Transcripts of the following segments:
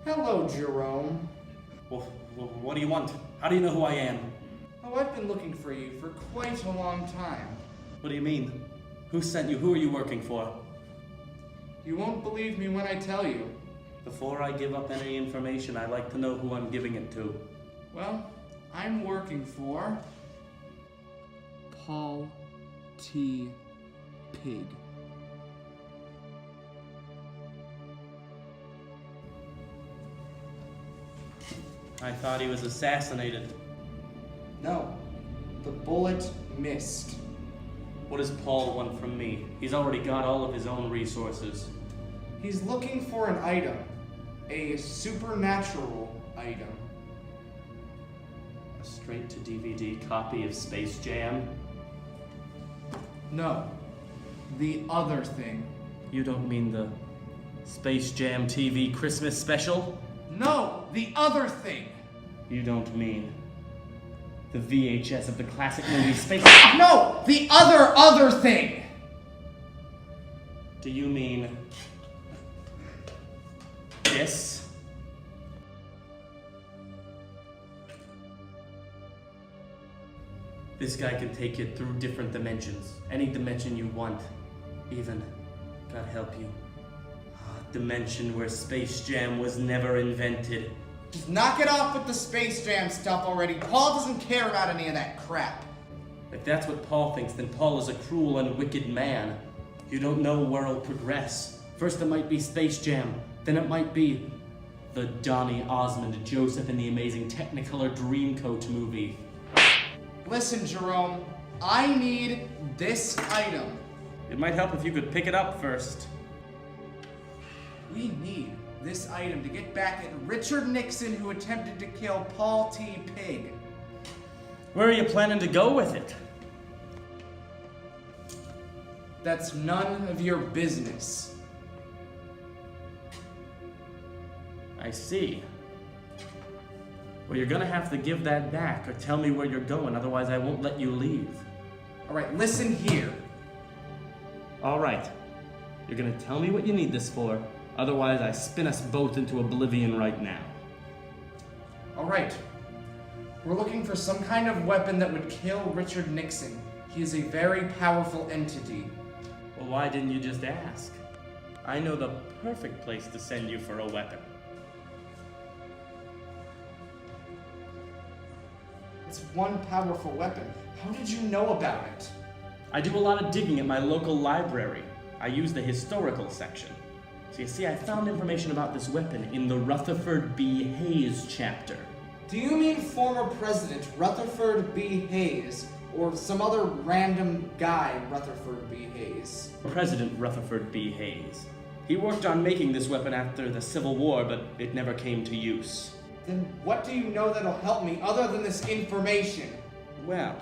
Hello, Jerome. Well, what do you want? How do you know who I am? Oh, I've been looking for you for quite a long time. What do you mean? Who sent you? Who are you working for? You won't believe me when I tell you. Before I give up any information, I'd like to know who I'm giving it to. Well, I'm working for Paul T. Pig. I thought he was assassinated. No, the bullet missed. What does Paul want from me? He's already got all of his own resources. He's looking for an item. A supernatural item. A straight-to-DVD copy of Space Jam? No, the other thing. You don't mean the Space Jam TV Christmas special? No, the other thing. You don't mean the VHS of the classic movie Space... No, the other thing. Do you mean this? This guy can take you through different dimensions. Any dimension you want. Even, God help you, a dimension where Space Jam was never invented. Just knock it off with the Space Jam stuff already. Paul doesn't care about any of that crap. If that's what Paul thinks, then Paul is a cruel and wicked man. You don't know where it'll progress. First it might be Space Jam, then it might be the Donny Osmond Joseph in the Amazing Technicolor Dreamcoat movie. Listen, Jerome, I need this item. It might help if you could pick it up first. We need this item to get back at Richard Nixon, who attempted to kill Paul T. Pig. Where are you planning to go with it? That's none of your business. I see. Well, you're gonna have to give that back or tell me where you're going, otherwise I won't let you leave. All right, listen here. All right. You're gonna tell me what you need this for, otherwise I spin us both into oblivion right now. All right. We're looking for some kind of weapon that would kill Richard Nixon. He is a very powerful entity. Well, why didn't you just ask? I know the perfect place to send you for a weapon. It's one powerful weapon. How did you know about it? I do a lot of digging at my local library. I use the historical section. So you see, I found information about this weapon in the Rutherford B. Hayes chapter. Do you mean former President Rutherford B. Hayes, or some other random guy Rutherford B. Hayes? President Rutherford B. Hayes. He worked on making this weapon after the Civil War, but it never came to use. Then what do you know that'll help me other than this information? Well,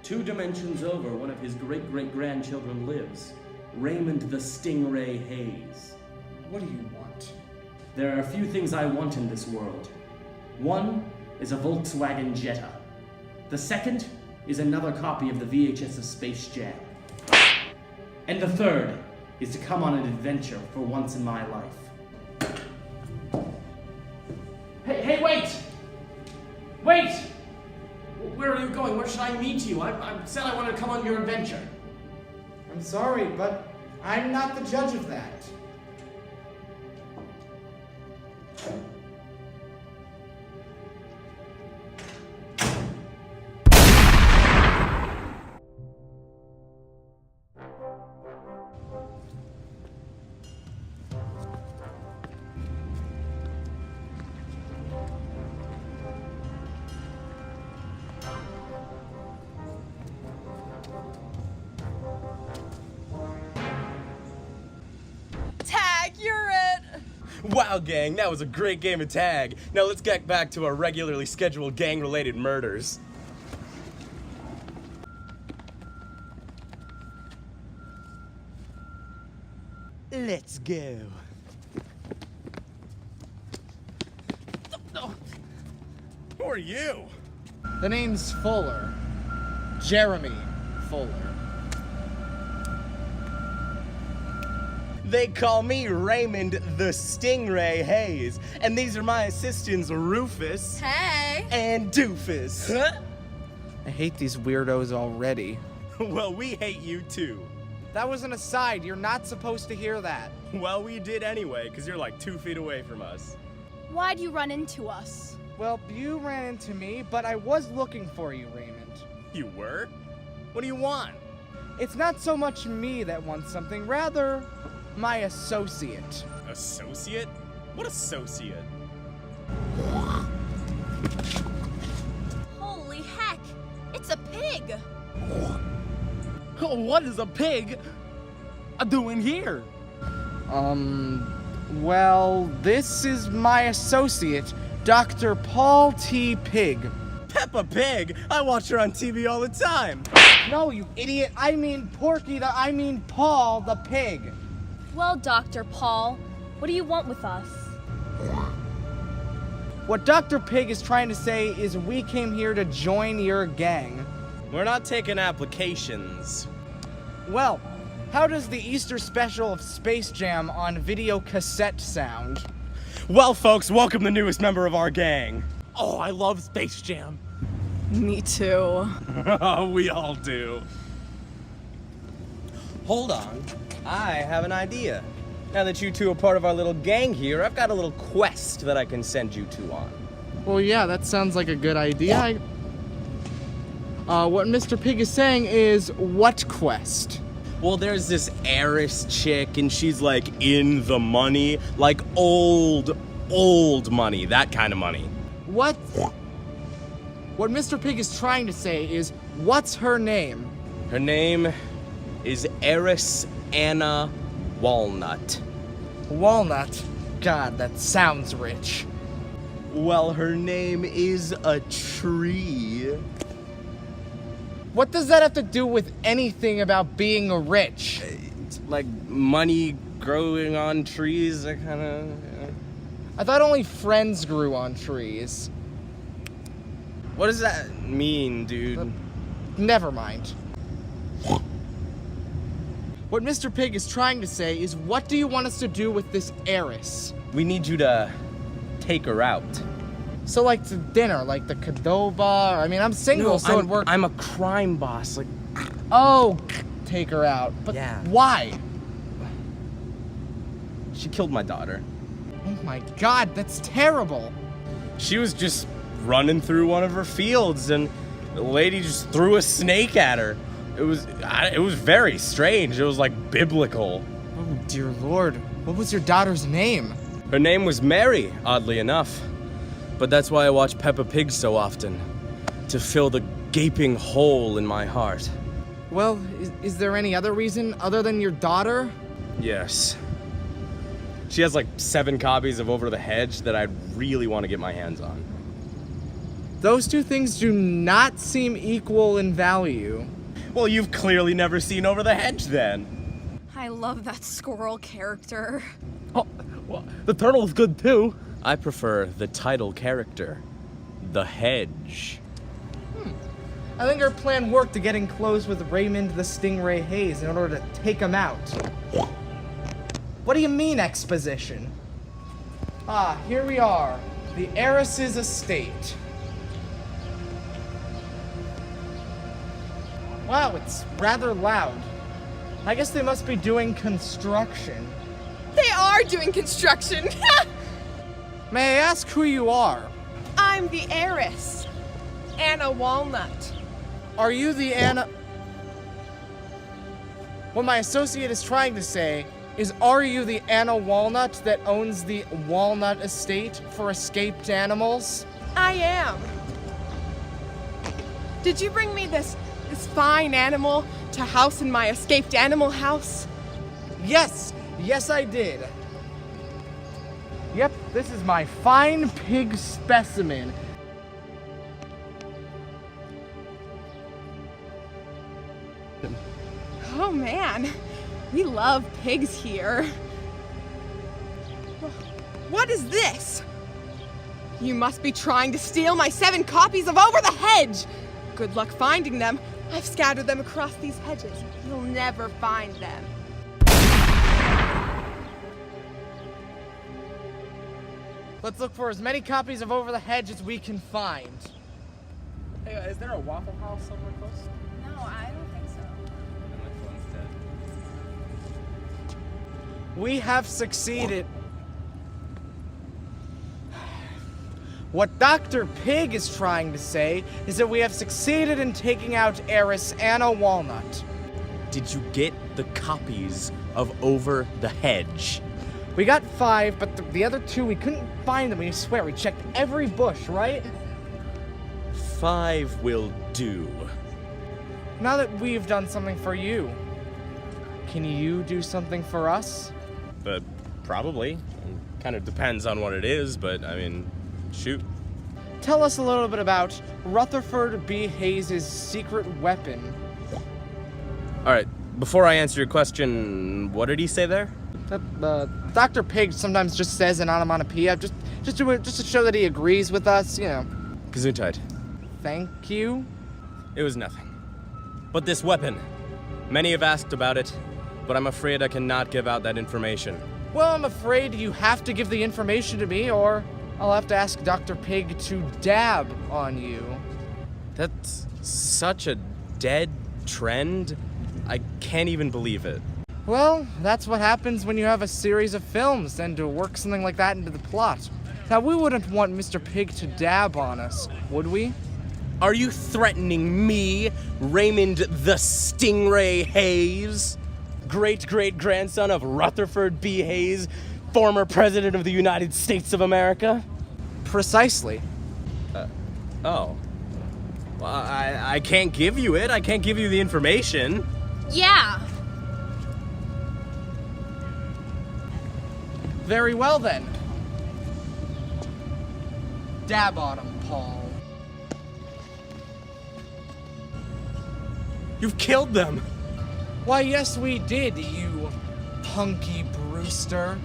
2 dimensions over, one of his great-great-grandchildren lives. Raymond the Stingray Hayes. What do you want? There are a few things I want in this world. One is a Volkswagen Jetta. The second is another copy of the VHS of Space Jam. And the third is to come on an adventure for once in my life. Hey, wait! Wait! Where are you going? Where should I meet you? I said I wanted to come on your adventure. I'm sorry, but I'm not the judge of that. Wow, gang, that was a great game of tag. Now let's get back to our regularly scheduled gang-related murders. Let's go. Who are you? The name's Fuller. Jeremy Fuller. They call me Raymond the Stingray Hayes, and these are my assistants Rufus Hey! and Doofus. I hate these weirdos already. Well, we hate you too. That was an aside. You're not supposed to hear that. Well, we did anyway, because you're like 2 feet away from us. Why'd you run into us? Well, you ran into me, but I was looking for you, Raymond. You were? What do you want? It's not so much me that wants something, rather my associate. Associate? What associate? Holy heck! It's a pig! What is a pig doing here? Well, this is my associate, Dr. Paul T. Pig. Peppa Pig? I watch her on TV all the time. No, you idiot. I mean Paul the pig. Well, Dr. Paul, what do you want with us? What Dr. Pig is trying to say is we came here to join your gang. We're not taking applications. Well, how does the Easter special of Space Jam on video cassette sound? Well, folks, welcome the newest member of our gang. Oh, I love Space Jam. Me too. We all do. Hold on. I have an idea. Now that you two are part of our little gang here, I've got a little quest that I can send you two on. Well, yeah, that sounds like a good idea. What Mr. Pig is saying is, what quest? Well, there's this heiress chick, and she's like in the money, like old money, that kind of money. What Mr. Pig is trying to say is, what's her name? Her name is Heiress Anna Walnut. Walnut. God, that sounds rich. Well, her name is a tree. What does that have to do with anything about being rich? It's like money growing on trees, that kind of... I thought only friends grew on trees. What does that mean, dude? Never mind. What Mr. Pig is trying to say is, what do you want us to do with this heiress? We need you to take her out. So like to dinner, like the Cadoba, I mean, I'm single, so it'd work. I'm a crime boss, like... Oh, take her out. But Yeah. why? She killed my daughter. Oh my God, that's terrible. She was just running through one of her fields, and the lady just threw a snake at her. It was very strange. It was like biblical. Oh dear Lord, what was your daughter's name? Her name was Mary, oddly enough. But that's why I watch Peppa Pig so often. To fill the gaping hole in my heart. Well, is there any other reason other than your daughter? Yes. She has like 7 copies of Over the Hedge that I'd really want to get my hands on. Those two things do not seem equal in value. Well, you've clearly never seen Over the Hedge then. I love that squirrel character. Oh, well, the turtle's good too. I prefer the title character, the Hedge. I think our plan worked to getting close with Raymond the Stingray Hayes in order to take him out. What do you mean, exposition? Ah, here we are. The heiress's estate. Wow, it's rather loud. I guess they must be doing construction. They are doing construction. May I ask who you are? I'm the heiress, Anna Walnut. Are you the Anna... What my associate is trying to say is, are you the Anna Walnut that owns the Walnut Estate for escaped animals? I am. Did you bring me this fine animal to house in my escaped animal house? Yes, yes I did. Yep, this is my fine pig specimen. Oh man, we love pigs here. What is this? You must be trying to steal my 7 copies of Over the Hedge. Good luck finding them. I've scattered them across these hedges. You'll never find them. Let's look for as many copies of Over the Hedge as we can find. Hey, is there a Waffle House somewhere close? No, I don't think so. My phone's dead. We have succeeded. What Dr. Pig is trying to say is that we have succeeded in taking out Heiress and a Walnut. Did you get the copies of Over the Hedge? We got 5, but the other 2, we couldn't find them. We swear, we checked every bush, right? 5 will do. Now that we've done something for you, can you do something for us? But probably. Kind of depends on what it is, but I mean, shoot. Tell us a little bit about Rutherford B. Hayes' secret weapon. All right, before I answer your question, what did he say there? Dr. Pig sometimes just says an onomatopoeia, just to show that he agrees with us, you know. Gesundheit. Thank you. It was nothing. But this weapon, many have asked about it, but I'm afraid I cannot give out that information. Well, I'm afraid you have to give the information to me, or I'll have to ask Dr. Pig to dab on you. That's such a dead trend. I can't even believe it. Well, that's what happens when you have a series of films and to work something like that into the plot. Now, we wouldn't want Mr. Pig to dab on us, would we? Are you threatening me, Raymond the Stingray Hayes? Great-great-grandson of Rutherford B. Hayes, former president of the United States of America? Precisely. Oh. Well, I can't give you it. I can't give you the information. Yeah. Very well, then. Dab on him, Paul. You've killed them. Why, yes, we did, you punky Brewster.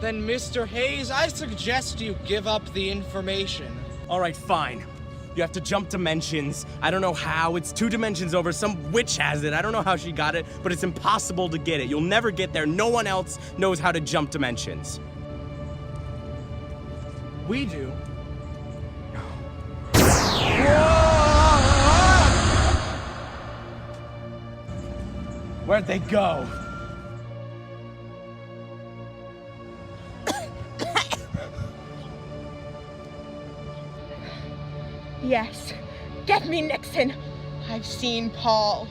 Then, Mr. Hayes, I suggest you give up the information. All right, fine. You have to jump dimensions. I don't know how. It's 2 dimensions over. Some witch has it. I don't know how she got it, but it's impossible to get it. You'll never get there. No one else knows how to jump dimensions. We do. Where'd they go? Yes. Get me, Nixon. I've seen Paul.